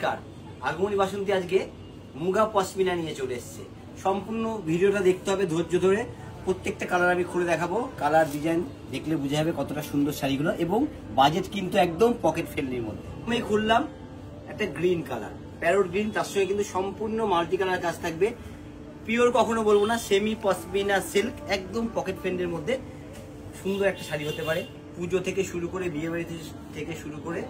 নমস্কার, আগমনী বাসন্তী আজকে মুগা পশমিনা নিয়ে চলে এসেছে। সম্পূর্ণ ভিডিওটা দেখতে হবে ধৈর্য ধরে। প্রত্যেকটা কালার আমি খুলে দেখাবো, কালার ডিজাইন দেখলে বোঝা যাবে কতটা সুন্দর শাড়িগুলো, এবং বাজেট কিন্তু একদম পকেট ফ্রেন্ডলির মধ্যে। আমি খুললাম একটা গ্রিন কালার, প্যারোট গ্রিন, তার সঙ্গে কিন্তু সম্পূর্ণ মাল্টি কালার কাজ থাকবে। পিওর কখনো বলবো না, সেমি পশমিনা সিল্ক, একদম পকেট ফ্রেন্ডের মধ্যে সুন্দর একটা শাড়ি হতে পারে। পুজো থেকে শুরু করে, বিয়ে বাড়ি থেকে শুরু করে,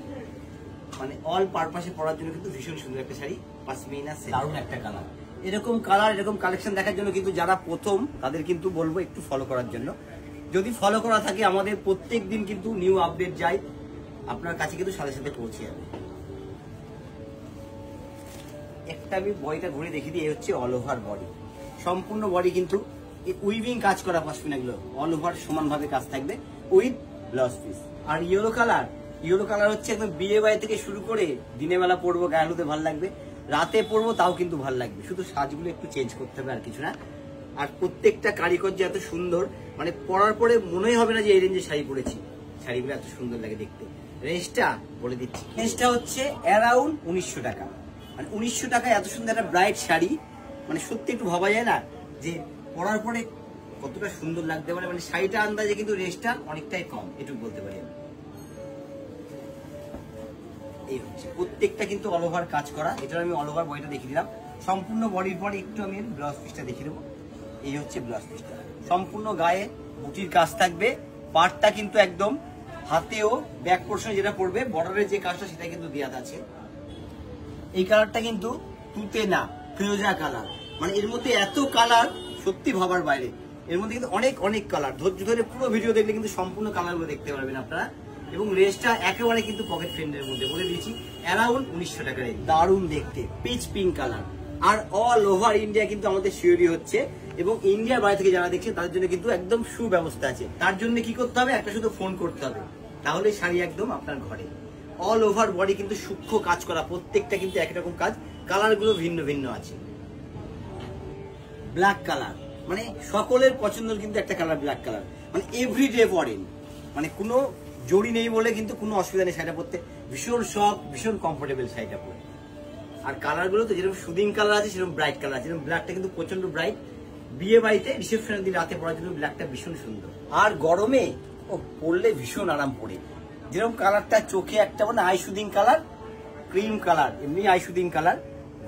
মানে অল পারপাসে পরার জন্য কিন্তু ভীষণ সুন্দর একটা শাড়ি, পশমিনা সিল্ক। দারুণ একটা কালার। এরকম কালার, এরকম কালেকশন দেখার জন্য কিন্তু যারা প্রথম, তাদের কিন্তু বলবো একটু ফলো করার জন্য। যদি ফলো করা থাকে, আমাদের প্রত্যেক দিন কিন্তু নিউ আপডেট যায়, আপনার কাছে কিন্তু সাথে সাথে পৌঁছে যাবে। একটা আমি বডিটা ঘুরে দেখিয়ে দিই, এই হচ্ছে অল ওভার বডি, সম্পূর্ণ বডি কিন্তু উইভিং কাজ করা পশমিনা গুলো, অল ওভার সমানভাবে কাজ থাকবে উইথ ব্লাউজ পিস। আর ইয়েলো কালার হচ্ছে একদম বিয়ে বাড়ি থেকে শুরু করে দিনের বেলা পরবো, গায়ে হলুদে ভালো লাগবে, রাতে পরবো তাও কিন্তু ভালো লাগবে, শুধু সাজগুলো একটু চেঞ্জ করতে হবে আর কিছু না। আর প্রত্যেকটা কারিগর যে এত সুন্দর, মানে পরার পরে মনেই হবে না যে এই রেঞ্জে শাড়ি পরেছি। শাড়িগুলো এত সুন্দর লাগে দেখতে। রেঞ্জটা বলে দিচ্ছি, রেঞ্জটা হচ্ছে অ্যারাউন্ড 1900 টাকা। মানে 1900 টাকায় এত সুন্দর একটা ব্রাইট শাড়ি, মানে সত্যি একটু ভাবা যায় না যে পরার পরে কতটা সুন্দর লাগতে পারে। মানে শাড়িটা আন্দাজে কিন্তু রেঞ্জটা অনেকটাই কম, এটুকু বলতে পারি আমি। এই হচ্ছে প্রত্যেকটা কিন্তু অল ওভার কাজ করা। এটা আমি অল ওভার বডিটা দেখিয়ে দিলাম, সম্পূর্ণ বডির পরে একটু আমি ব্লাউজ পিসটা দেখিয়ে দেবো। এই হচ্ছে ব্লাউজ পিসটা, সম্পূর্ণ গায়ে বুটির কাজ থাকবে। পাড়টা কিন্তু একদম হাতেও ব্যাক পোর্শনে যেটা পড়বে, বর্ডারের যে কাজটা সেটা কিন্তু দেওয়া আছে। এই কালারটা কিন্তু তুতে না, ফিরোজা কালার। মানে এর মধ্যে এত কালার, সত্যি ভাবার বাইরে। এর মধ্যে কিন্তু অনেক কালার, ধৈর্য ধরে পুরো ভিডিও দেখলে কিন্তু সম্পূর্ণ কালারগুলো দেখতে পারবেন আপনারা। এবং রেঞ্জটা একেবারে কিন্তু পকেট ফ্রেন্ডের মধ্যে, বলে দিয়েছি অ্যারাউন্ড 1900 টাকা রেঞ্জ। দারুণ দেখতে পিচ পিঙ্ক কালার। আর অল ওভার ইন্ডিয়া কিন্তু আমাদের শিওরি হচ্ছে, এবং ইন্ডিয়ার বাইরে থেকে যারা দেখছেন তাদের জন্য কিন্তু একদম সুব্যবস্থা আছে। তার জন্য কি করতে হবে, একটা শুধু ফোন করতে হবে, তাহলে শাড়ি একদম আপনার ঘরে। অল ওভার বডি কিন্তু সূক্ষ্ম কাজ করা, প্রত্যেকটা কিন্তু একরকম কাজ, কালারগুলো ভিন্ন ভিন্ন আছে। ব্ল্যাক কালার, মানে সকলের পছন্দের কিন্তু একটা কালার, ব্ল্যাক কালার। মানে এভরিডে পরেন, মানে কোনো জড়ি নেই বলে কিন্তু কোনো অসুবিধা নেই শাড়িটা পরতে, ভীষণ সফট, ভীষণ কমফোর্টেবল শাড়িটা পরে। আর কালারগুলো তো যেরকম সুদিং কালার আছে, সেরকম ব্রাইট কালার আছে। যেরকম ব্ল্যাকটা কিন্তু প্রচন্ড ব্রাইট, বিয়ে বাড়িতে রিসেপশনের দিন রাতে পরার জন্য ব্ল্যাকটা ভীষণ সুন্দর। আর গরমে ও পরলে ভীষণ আরাম পড়ে। যেরকম কালারটা চোখে একটা মানে I soothing colour, cream colour, এমনি আই সুদিং কালার,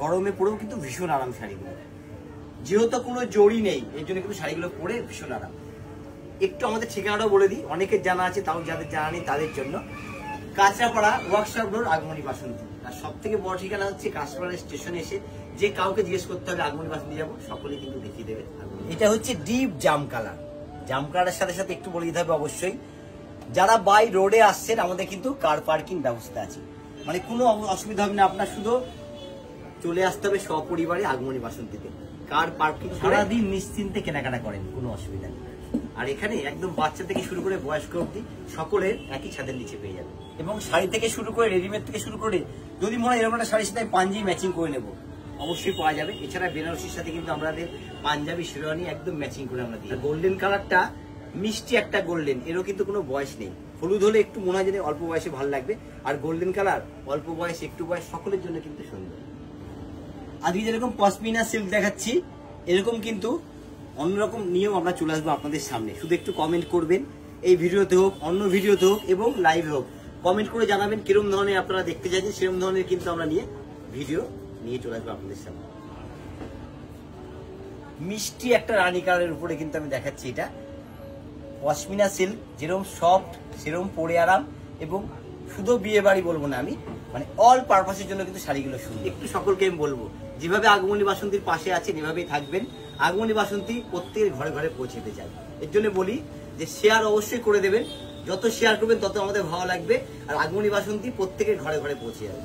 গরমে পরেও কিন্তু ভীষণ আরাম শাড়িগুলো। যেহেতু কোনো জড়ি নেই, এর জন্য কিন্তু শাড়িগুলো পরে ভীষণ আরাম। একটু আমাদের ঠিকানাটাও বলে দিই, অনেকের জানা আছে, তাও যাদের জানা নেই তাদের জন্য। কাঁচরাপাড়া ওয়ার্কশপ রোড, আগমনী বাসন্তী। আর সব থেকে বড় ঠিকানা হচ্ছে কাঁচরাপাড়া স্টেশনে এসে যে কাউকে জিজ্ঞেস করতে হবে আগমনী বাসন্তী যাবো, সকলেই কিন্তু দেখিয়ে দেবে। এটা হচ্ছে ডিপ জাম কালার। জাম কালারের সাথে সাথে একটু বলে দিতে হবে অবশ্যই, যারা বাই রোডে আসছেন আমাদের কিন্তু কার পার্কিং ব্যবস্থা আছে। মানে কোনো অসুবিধা হবে না, আপনার শুধু চলে আসতে হবে সপরিবারে আগমনী বাসন্তীতে। কার পার্কিং, সারাদিন নিশ্চিন্তে কেনাকাটা করেন, কোনো অসুবিধা নেই। আর এখানে একদম বাচ্চা থেকে শুরু করে বয়স্ক অবধি সকলের একই ছাদের নিচে পেয়ে যাবে। এবং শাড়ি থেকে শুরু করে, রেডিমেড থেকে শুরু করে, যদি মনে হয় এরকম একটা শাড়ির সাথে পাঞ্জাবি ম্যাচিং করে নেবো, অবশ্যই পাওয়া যাবে। এছাড়া বেনারসির সাথে কিন্তু আমাদের পাঞ্জাবি শেরওয়ানি একদম ম্যাচিং করে আমরা দিই। গোল্ডেন কালারটা মিষ্টি একটা গোল্ডেন, এরও কিন্তু কোনো বয়স নেই। হলুদ হলে একটু মনে হয় যে অল্প বয়সে ভালো লাগবে, আর গোল্ডেন কালার অল্প বয়স, একটু বয়স, সকলের জন্য কিন্তু সুন্দর। আজকে যেরকম পশমিনা সিল্ক দেখাচ্ছি, এরকম কিন্তু অন্যরকম নিয়ম আমরা চলে আসবো আপনাদের সামনে। শুধু একটু কমেন্ট করবেন, এই ভিডিওতে হোক, অন্য ভিডিওতে হোক, এবং লাইভে হোক, কমেন্ট করে জানাবেন কিরকম ধরনের আপনারা দেখতে চাইছেন, সেরকম ধরনের কিন্তু আমরা ভিডিও নিয়ে চলে আসবো আপনাদের সামনে। মিষ্টি একটা রানী কালারের উপরে কিন্তু আমি দেখাচ্ছি, এটা পশমিনা সিল্ক, যেরকম সফট সেরকম পরে আরাম। এবং শুধু বিয়ে বাড়ি বলবো না আমি, মানে অল পারপাসের জন্য কিন্তু শাড়িগুলো সুন্দর। একটু সকলকে আমি বলবো, যেভাবে আগমনী বাসন্তীর পাশে আছেন এভাবেই থাকবেন। আগমনী বাসন্তী প্রত্যেকের ঘরে ঘরে পৌঁছে দিতে চাই, এর জন্য বলি যে শেয়ার অবশ্যই করে দেবেন। যত শেয়ার করবেন তত আমাদের ভালো লাগবে, আর আগমনী বাসন্তী প্রত্যেকের ঘরে ঘরে পৌঁছে যাবে।